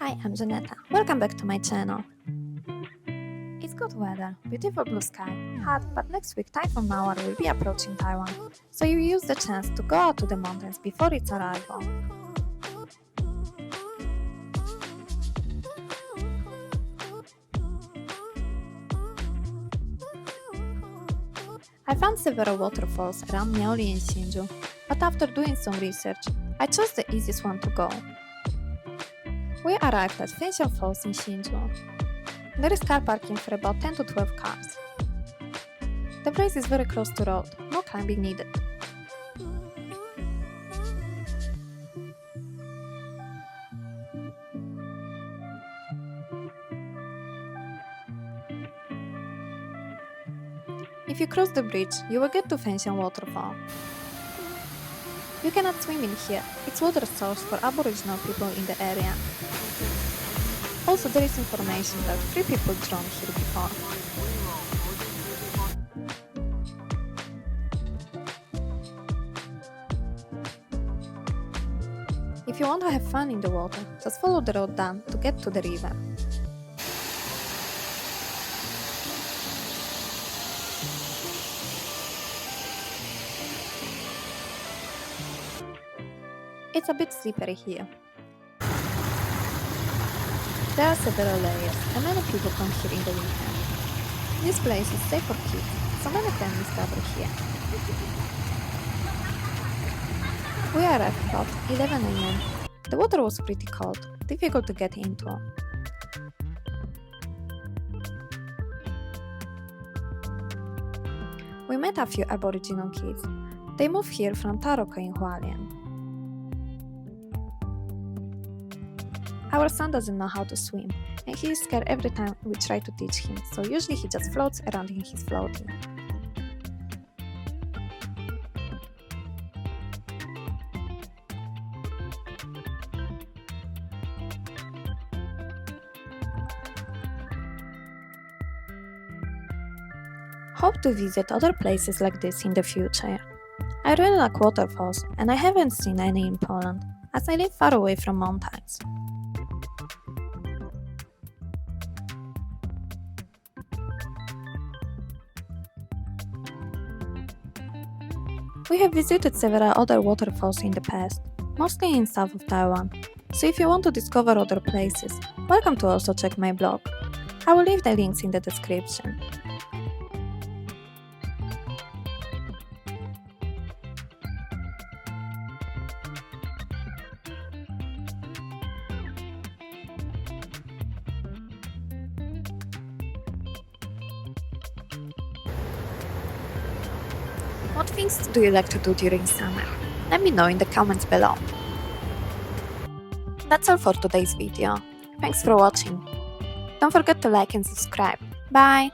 Hi, I'm Żaneta. Welcome back to my channel. It's good weather, beautiful blue sky, hot, but next week typhoon Mawar will be approaching Taiwan, so you use the chance to go out to the mountains before its arrival. I found several waterfalls around Mawar and Hsinchu, but after doing some research, I chose the easiest one to go. We arrived at Fengxiang Falls in Hsinchu. There is car parking for about 10 to 12 cars. The place is very close to road, no climbing needed. If you cross the bridge, you will get to Fengxiang Waterfall. You cannot swim in here, it's water source for aboriginal people in the area. Also, there is information that 3 people drowned here before. If you want to have fun in the water, just follow the road down to get to the river. It's a bit slippery here. There are several layers, and many people come here in the winter. This place is safe for kids, so many families gather here. We arrived about 11 a.m. The water was pretty cold, difficult to get into. We met a few aboriginal kids. They moved here from Taroko in Hualien. Our son doesn't know how to swim, and he is scared every time we try to teach him, so usually he just floats around in his floaty. Hope to visit other places like this in the future. I really like waterfalls, and I haven't seen any in Poland, as I live far away from mountains. We have visited several other waterfalls in the past, mostly in south of Taiwan, so if you want to discover other places, welcome to also check my blog. I will leave the links in the description. What things do you like to do during summer? Let me know in the comments below. That's all for today's video. Thanks for watching. Don't forget to like and subscribe. Bye!